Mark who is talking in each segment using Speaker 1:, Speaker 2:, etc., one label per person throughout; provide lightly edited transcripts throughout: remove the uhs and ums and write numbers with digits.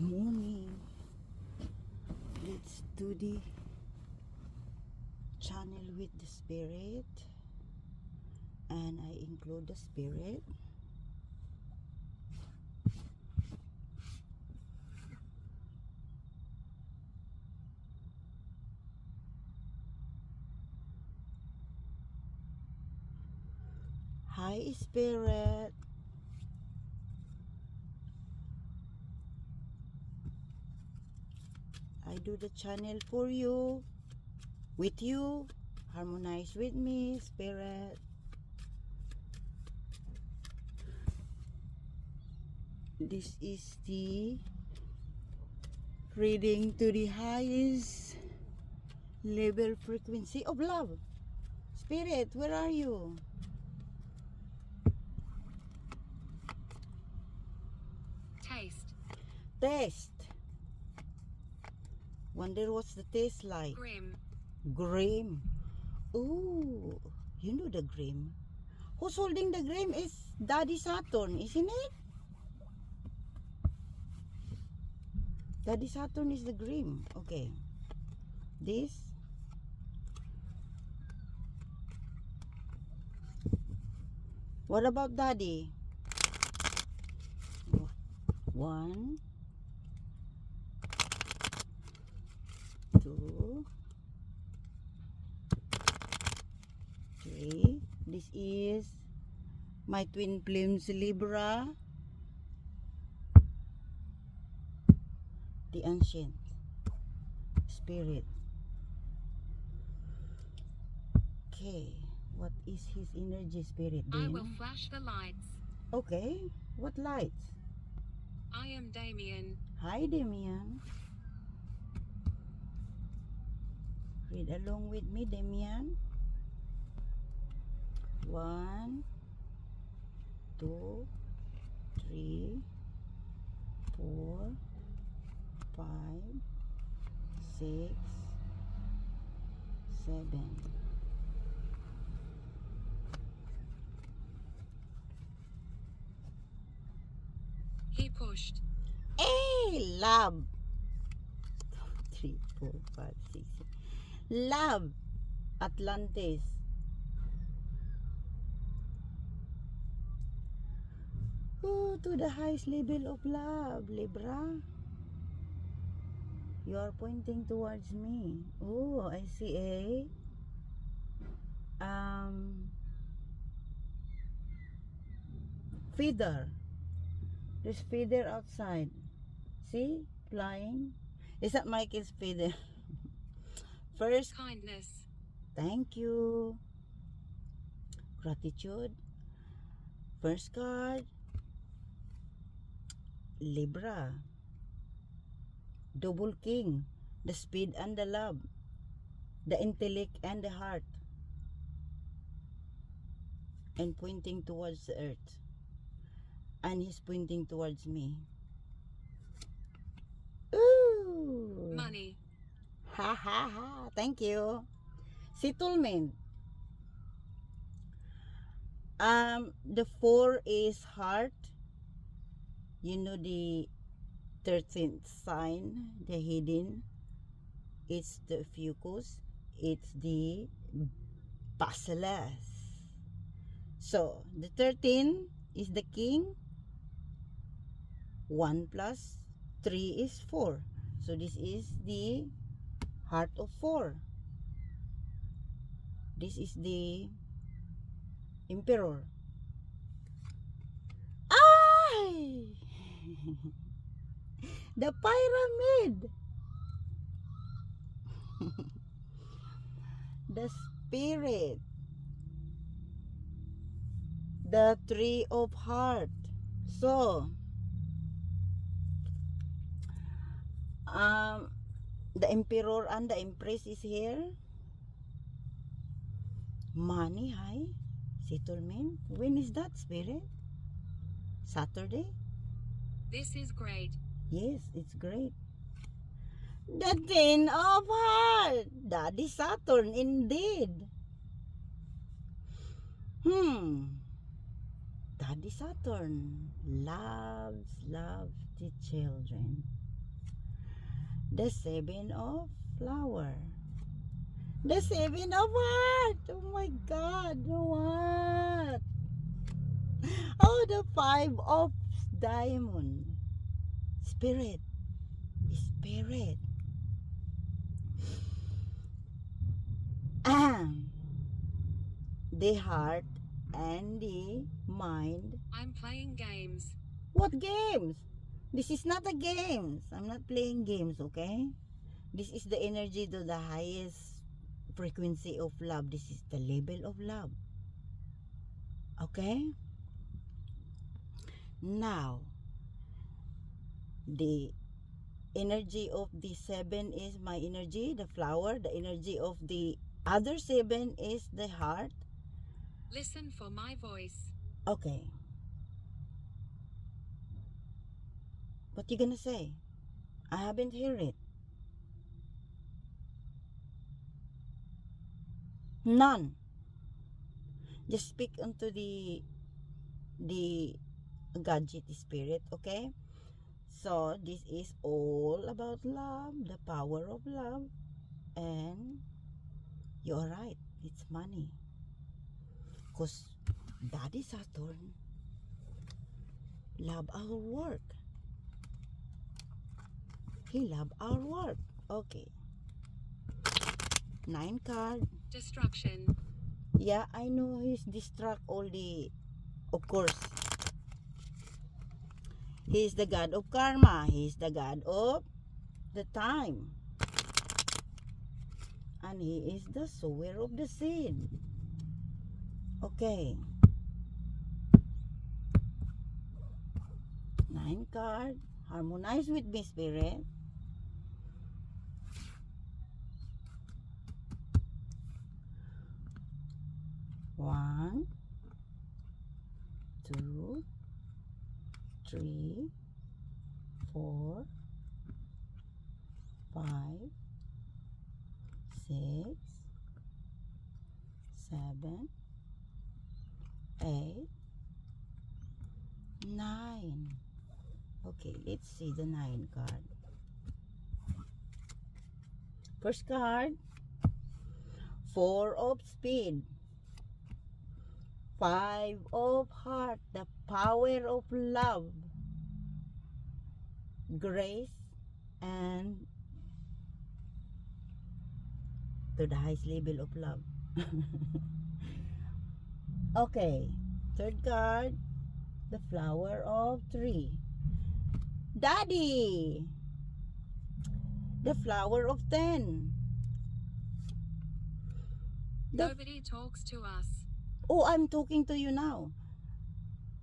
Speaker 1: Morning. Let's do the channel with the spirit, and I include the spirit. Hi, spirit. I do the channel for you, with you. Harmonize with me, spirit. This is the reading to the highest level frequency of love. Spirit, where are you?
Speaker 2: Taste.
Speaker 1: Taste. Wonder what's the taste like?
Speaker 2: Grim.
Speaker 1: Grim. Ooh, you know the Grim. Who's holding the Grim is Daddy Saturn, isn't it? Daddy Saturn is the Grim. Okay. This. What about Daddy? 1, 2, 3. This is my twin flames Libra. The ancient spirit. Okay. What is his energy, spirit?
Speaker 2: I will flash the lights.
Speaker 1: Okay. What lights?
Speaker 2: I am Damien.
Speaker 1: Hi, Damian. Read along with me, Damian. 1, 2, 3, 4, 5, 6, 7.
Speaker 2: He pushed.
Speaker 1: Hey, love. 3, 4, 5, 6. Love. Atlantis. Oh, to the highest level of love, Libra. You are pointing towards me. Oh, I see a feather. There's feather outside. See? Flying. Is that Michael's feather? First,
Speaker 2: Kindness.
Speaker 1: thank you. Gratitude. First card, Libra. Double King. The speed and the love. The intellect and the heart. And pointing towards the earth. And he's pointing towards me. Ooh.
Speaker 2: Money.
Speaker 1: Ha ha ha. Thank you. Settlement. The 4 is heart. You know the 13th sign, the hidden. It's the fucus. It's the basileus. So, the 13 is the king. 1 plus 3 is 4. So, this is the heart of 4. This is the emperor. Ay! The pyramid. The spirit. The 3 of heart. So, the emperor and the empress is here. Money high. Settlement. When is that, spirit? Saturday?
Speaker 2: This is great.
Speaker 1: Yes, it's great. The 10 of heart. Daddy Saturn, indeed. Daddy Saturn loves the children. The seven of flower. The seven of heart. Oh my God. What? Oh, the five of diamond. Spirit. Spirit. The heart and the mind.
Speaker 2: I'm playing games.
Speaker 1: What games? This is not a games. I'm not playing games, okay? This is the energy to the highest frequency of love. This is the level of love. Okay? Now, the energy of the seven is my energy, the flower. The energy of the other seven is the heart.
Speaker 2: Listen for my voice.
Speaker 1: Okay. What you gonna say? I haven't heard it. None. Just speak unto the gadget spirit, okay? So this is all about love, the power of love, and you're right, it's money. Cause Daddy Saturn love our work. He love our work. Okay. 9 card.
Speaker 2: Destruction.
Speaker 1: Yeah, I know he's distract all the, of course. He's the god of karma. He's the god of the time. And he is the sower of the seed. Okay. 9 card. Harmonize with me, spirit. One, 2, 3, 4, 5, 6, 7, 8, 9. Okay, let's see the 9 card. First card, 4 of speed, 5 of heart, the power of love, grace, and to the highest level of love. Okay, third card, the flower of 3. Daddy, the flower of 10.
Speaker 2: Nobody talks to us.
Speaker 1: Oh, I'm talking to you now.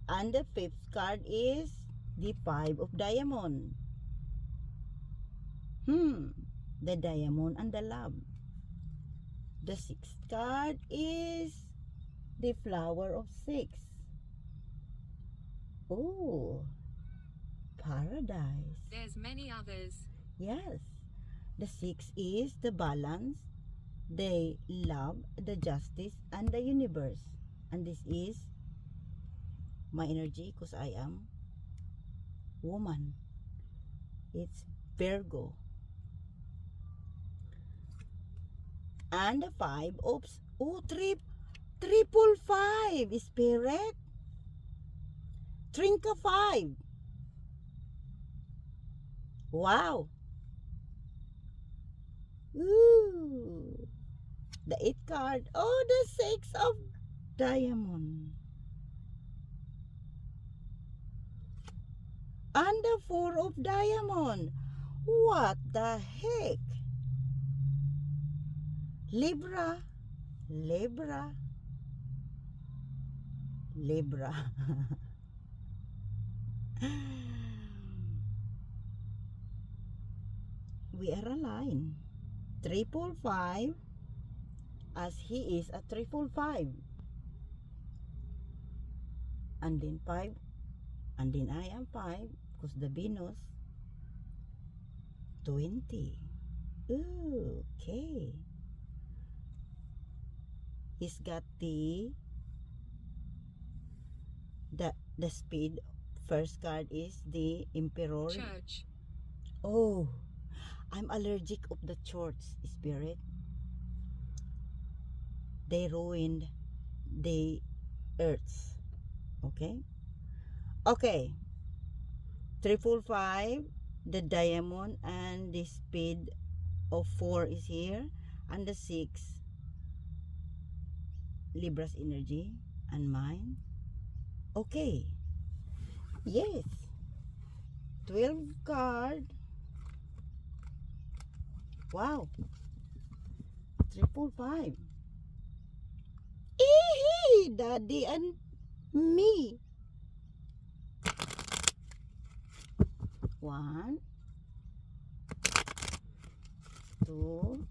Speaker 1: And the 5th card is the 5 of diamond. The diamond and the love. The 6th card is the flower of 6. Oh, paradise.
Speaker 2: There's many others.
Speaker 1: Yes. The 6 is the balance, the love, the justice, and the universe. And this is my energy because I am woman. It's Virgo. And the 5 of triple 5 spirit. Trinka 5. Wow. Ooh. The 8th card. Oh, the 6 of diamond. And the 4 of diamond. What the heck? Libra. Libra. Libra. We are aligned. 555 as he is a 555. And then 5. And then I am 5 because the Venus 20. Ooh, okay. He's got the speed. First card is the Emperor.
Speaker 2: Church.
Speaker 1: Oh, I'm allergic of the church spirit. They ruined the earth. Okay? Okay. 345, the diamond, and the speed of 4 is here, and the 6, Libra's energy and mine. Okay. Yes. 12 card. Wow. 345. Eehee, Daddy and me. 1, 2,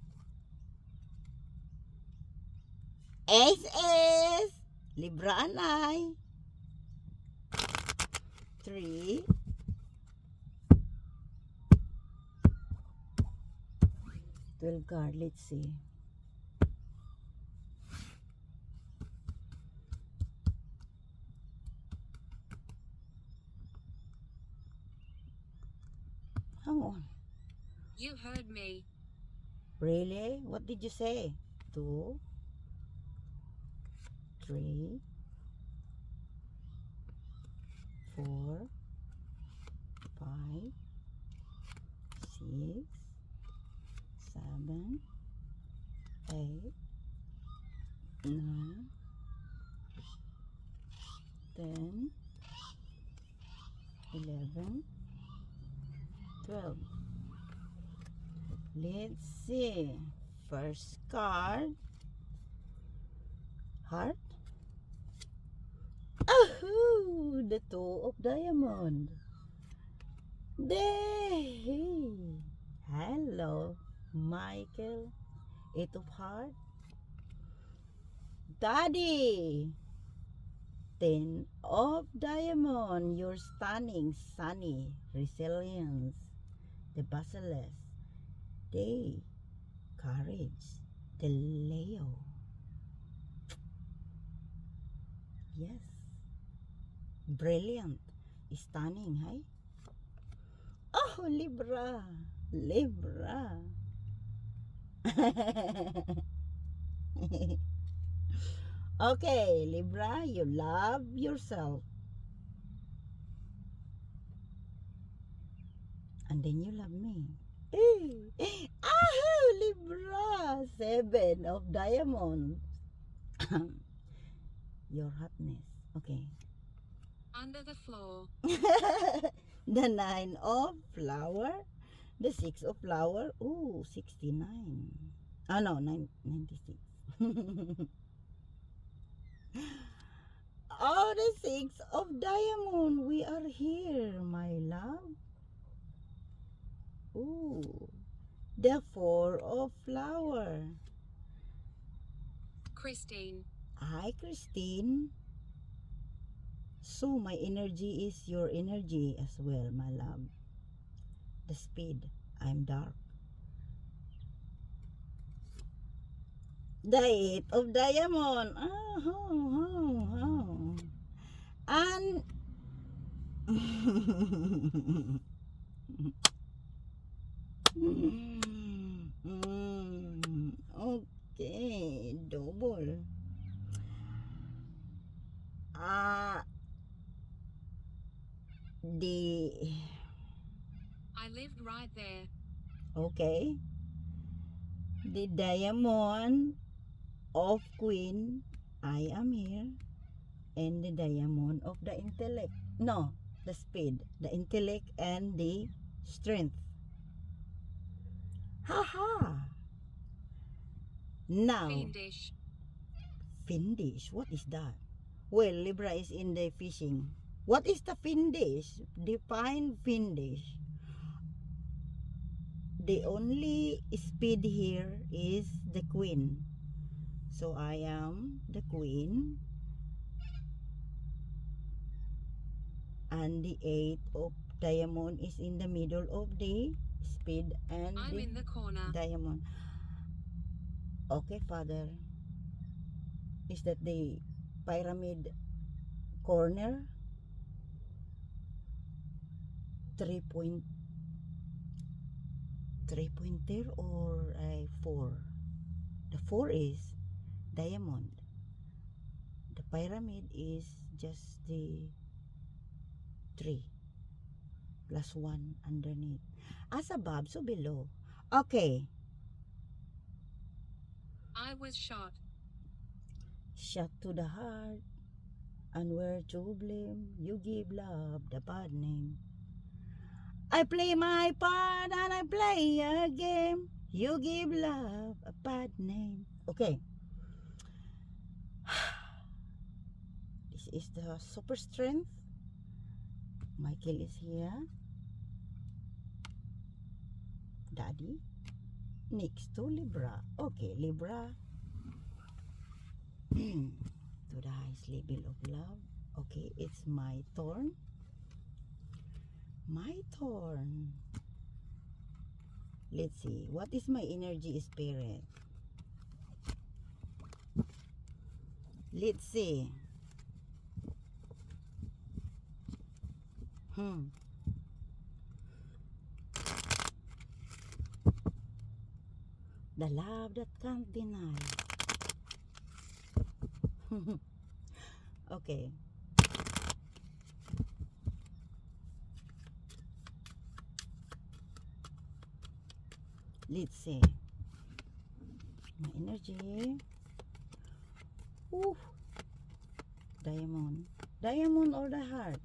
Speaker 1: SS, Libra and I. 3, 12 card. Let's see. Hang on.
Speaker 2: You heard me.
Speaker 1: Really? What did you say? 2, 3, 4, 5, 6, 7, 8, 9, 10, 11, 12. Let's see. First card. Heart. Oh, the 2 of diamond. Hey. Hello, Michael. 8 of heart. Daddy. 10 of diamond. You're stunning, sunny, resilience. The basilisk. Day. Courage. The Leo. Yes. Brilliant. Stunning, hey? Oh, Libra. Libra. Okay, Libra, you love yourself. And then you love me. Ah, Libra. 7 of diamonds. Your hotness. Okay.
Speaker 2: Under the floor.
Speaker 1: The 9 of flower. The 6 of flower. Ooh, 69. Oh no, 96. Oh, the 6 of diamond. We are here, my love. Ooh, the 4 of flower.
Speaker 2: Christine.
Speaker 1: Hi, Christine. So my energy is your energy as well, my love. The speed. I'm dark. The 8 of diamond. And okay, double. The
Speaker 2: I lived right there.
Speaker 1: okay, the diamond of queen. I am here, and the diamond of the intellect. No, the speed, the intellect, and the strength. Haha. Now,
Speaker 2: Fiendish.
Speaker 1: Findish. What is that? Well, Libra is in the fishing. What is the Findish? Define Findish. The only speed here is the queen. So I am the queen. And the 8 of diamond is in the middle of the speed and
Speaker 2: I'm
Speaker 1: the
Speaker 2: in the corner.
Speaker 1: diamond. Okay, Father. Is that the pyramid corner? 3 point 3-pointer or a 4? The 4 is diamond. The pyramid is just the 3 plus 1 underneath. As above, so below. Okay.
Speaker 2: I was shot.
Speaker 1: Shot to the heart, and where to blame, you give love the bad name. I play my part and I play a game. You give love a bad name. Okay. This is the super strength. Michael is here. Daddy. Next to Libra. Okay, Libra. To the highest level of love. Okay, it's my turn. My turn. Let's see. What is my energy spirit? Let's see. The love that can't deny. Okay. Let's see. My energy. Ooh. Diamond. Diamond or the heart?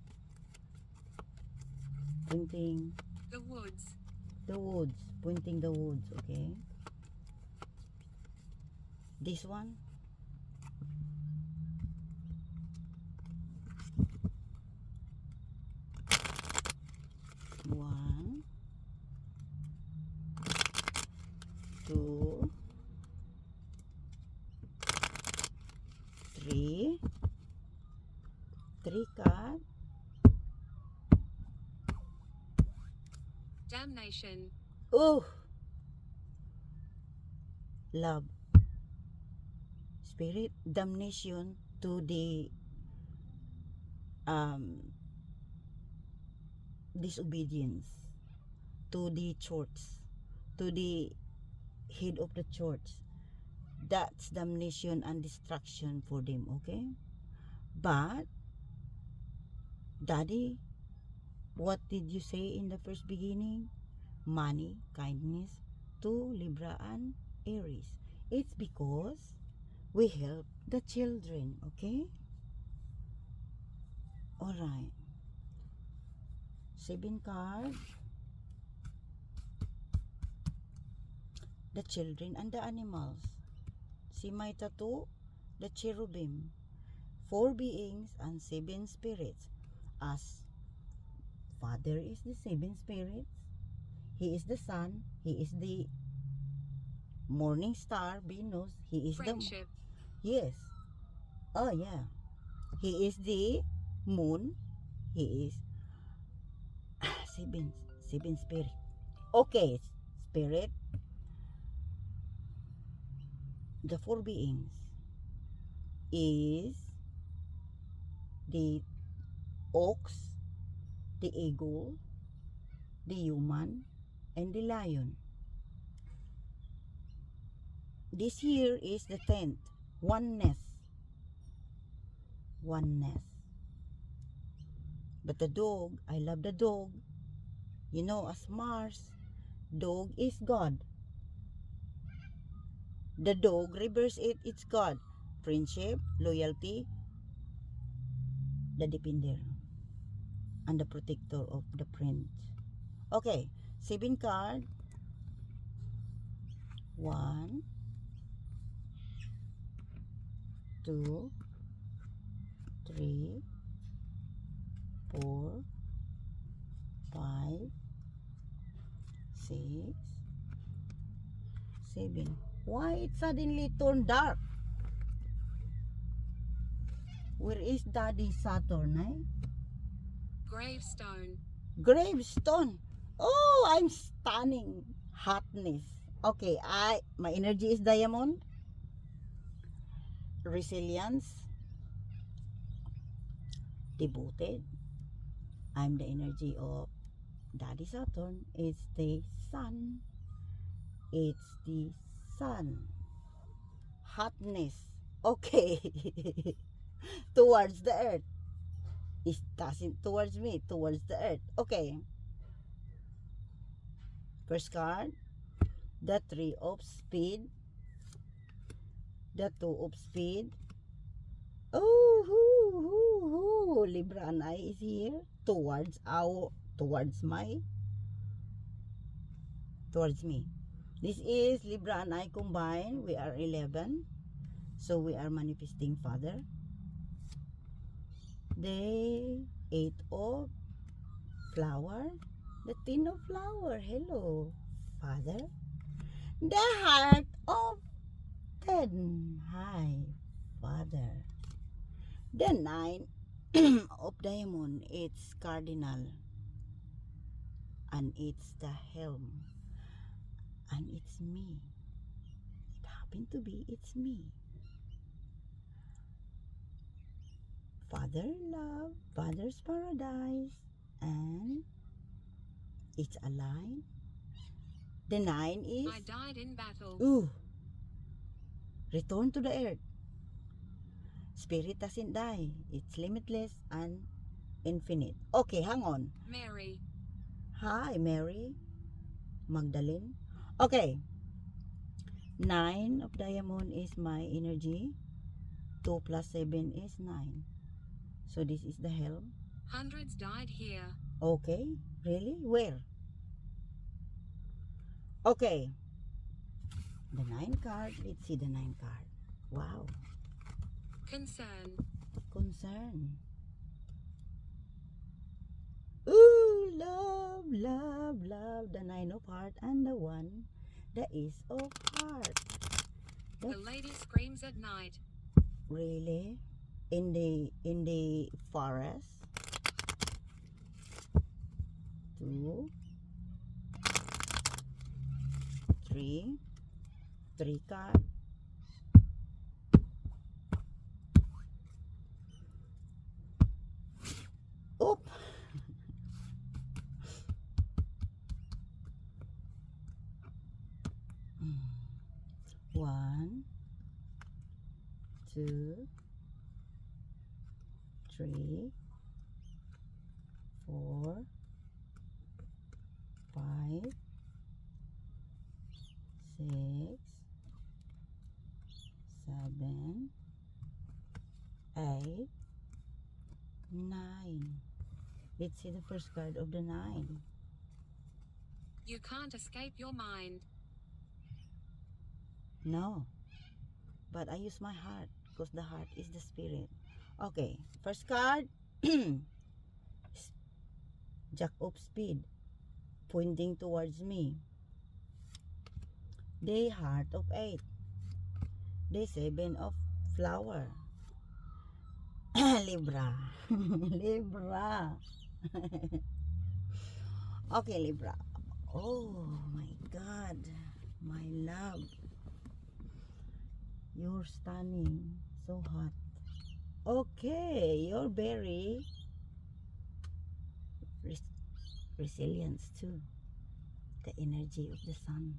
Speaker 1: Pointing
Speaker 2: The woods.
Speaker 1: the woods. Pointing the woods, okay? This one. One, two, three. Three card.
Speaker 2: Damnation.
Speaker 1: Oh, love. Spirit damnation to the disobedience to the church, to the head of the church. That's damnation and destruction for them, okay? But Daddy, what did you say in the first beginning? Money, kindness to Libra and Aries. It's because we help the children, okay? Alright. 7 cards. The children and the animals. See my tattoo? The cherubim. 4 beings and 7 spirits. As Father is the 7 spirits. He is the sun. He is the morning star, Venus. He is
Speaker 2: Friendship.
Speaker 1: Yes. Oh yeah. He is the moon. He is 7 spirit. Okay, spirit. The 4 beings is the ox, the eagle, the human, and the lion. This year is the 10th. Oneness. Oneness. But the dog, I love the dog. You know, as Mars, dog is God. The dog reverse it, it's God. Friendship, loyalty, the defender, and the protector of the friend. Okay, 7 card. 1, 2, 3, 4, 5, 6, 7. Why it suddenly turned dark? Where is Daddy Saturn, eh?
Speaker 2: Gravestone.
Speaker 1: Gravestone. Oh, I'm stunning. Hotness. Okay, my energy is diamond. Resilience. Devoted. I'm the energy of Daddy Saturn. It's the sun. It's the sun. Hotness. Okay. Towards the earth. It doesn't towards me, towards the earth. Okay. First card. The 3 of speed. The 2 of speed. Oh, Libra and I is here towards me. This is Libra and I combined. We are 11. So we are manifesting Father. The 8 of flower. The 10 of flower. Hello, Father. The heart of 10. Hi, Father. The 9 of diamond. It's cardinal. And it's the helm. And it's me. It happened to be, it's me. Father love, Father's paradise, and it's a line. The 9 is,
Speaker 2: I died in battle.
Speaker 1: ooh, return to the earth. Spirit doesn't die. It's limitless and infinite. Okay, hang on.
Speaker 2: Mary.
Speaker 1: Hi, Mary. Magdalene. Okay. 9 of diamond is my energy. 2 plus 7 is 9. So this is the helm.
Speaker 2: Hundreds died here.
Speaker 1: Okay. Really? Where? Okay. The 9 card. Let's see the 9 card. Wow.
Speaker 2: Concern.
Speaker 1: Concern. Ooh, love, love, love. The 9 of heart and the 1. The Ace of heart.
Speaker 2: The lady screams at night.
Speaker 1: Really? In the forest. 2, 3. 3 card. Oop. One, 2, 3, 4, 5, 6, 7, 8, 9. Let's see the first card of the 9.
Speaker 2: You can't escape your mind.
Speaker 1: No. But I use my heart because the heart is the spirit. Okay. First card. Jack of speed. Pointing towards me. The heart of 8. The 7 of flower. Libra. Libra. Okay, Libra. Oh my God. My love. You're stunning. So hot. Okay. You're very resilience too. The energy of the sun.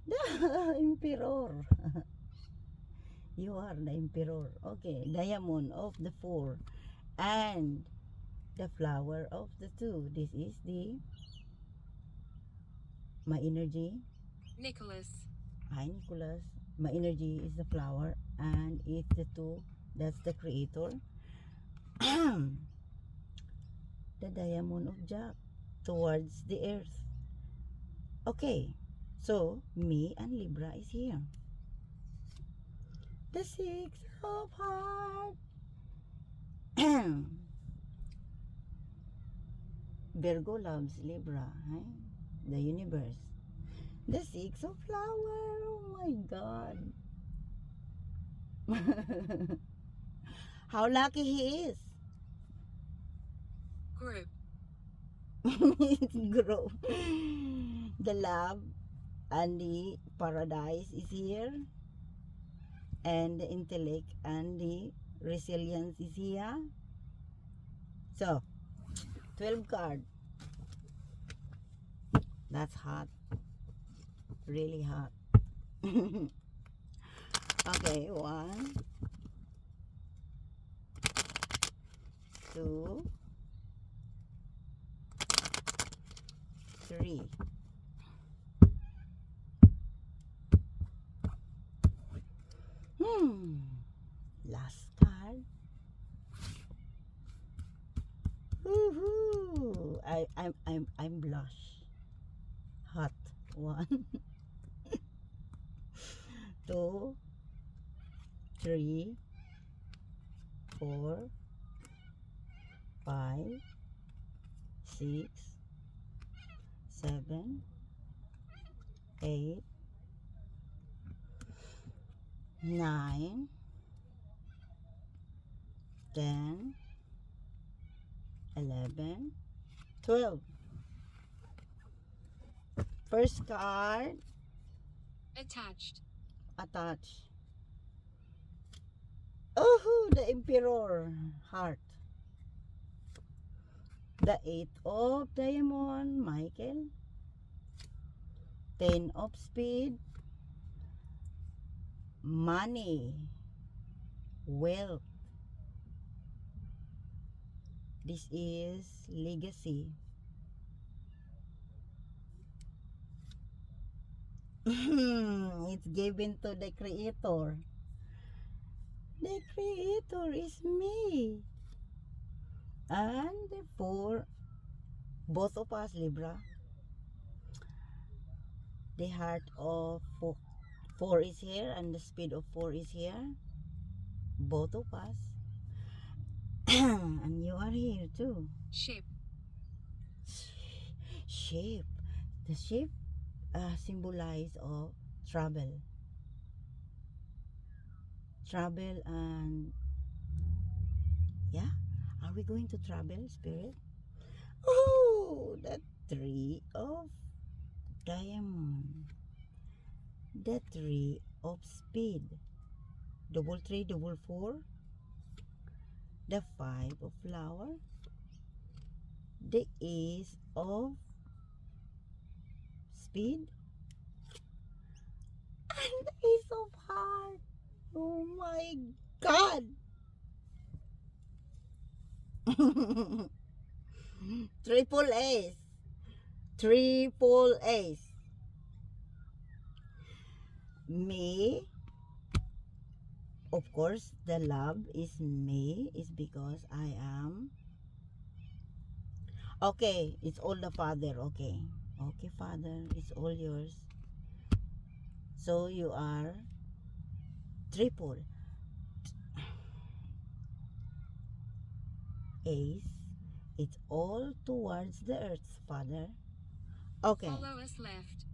Speaker 1: The emperor. You are the emperor. Okay. Diamond of the 4. And the flower of the 2. This is my energy.
Speaker 2: Nicholas.
Speaker 1: Hi, Nicholas. My energy is the flower, and it's the 2. That's the creator. The diamond of Jack towards the earth. Okay, so me and Libra is here. The 6 of heart. Virgo loves Libra, eh? The universe. The 6 of flower. Oh my God. How lucky he is.
Speaker 2: Group.
Speaker 1: Grow. The love and the paradise is here. And the intellect and the resilience is here. So, 12 card. That's hot. really hot. Okay, 1, 2, 3. Last card. Woohoo! I'm blush. Hot. 1, 2, 3, 4, 5, 6, 7, 8, 9, 10, 11, 12. First card,
Speaker 2: Attached.
Speaker 1: attach. Oh, the Emperor heart. The 8 of diamond, Michael. 10 of speed, money, wealth. This is legacy. It's given to the creator. The creator is me. And for both of us, Libra, the heart of 4 is here and the speed of 4 is here. Both of us. And you are here too.
Speaker 2: Ship.
Speaker 1: Ship. The ship symbolize of travel. Travel and yeah. Are we going to travel, Spirit? Oh, the 3 of diamond. The 3 of speed. Double 3, double 4. The 5 of flower. The ace of speed. And the ace of heart. Oh my God. Triple ace. Triple ace. Me, of course, the love is me, is because I am. Okay, it's all the Father. Okay. Okay, Father, it's all yours. So you are triple ace. It's all towards the earth, Father. Okay.
Speaker 2: Follow us left.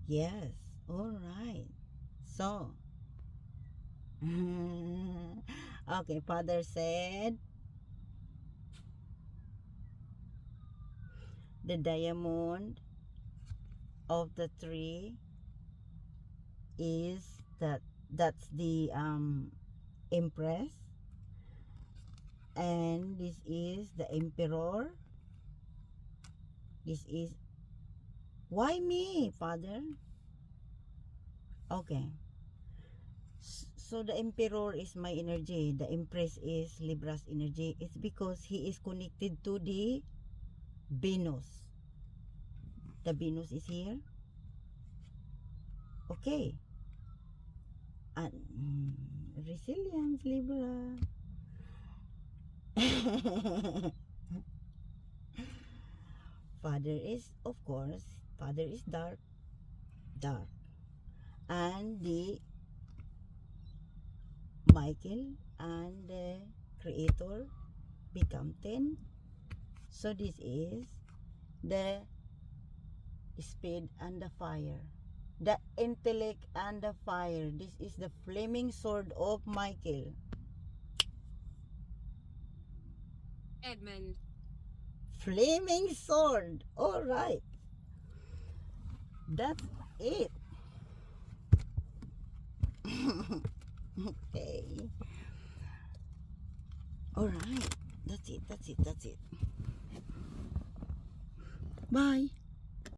Speaker 1: Yes. All right. So. Okay, Father said the diamond of the tree is that's the Empress, and this is the Emperor. This is why me, Father? Okay. So the Emperor is my energy, the Empress is Libra's energy. It's because he is connected to the Venus. The Venus is here. Okay. And resilience, Libra. Father is, of course, Father is dark. Dark. And the Michael and the Creator become 10. So this is the speed and the fire. The intellect and the fire. This is the flaming sword of Michael.
Speaker 2: Edmund.
Speaker 1: Flaming sword. All right. That's it. Okay. All right. That's it. That's it. That's it. Bye.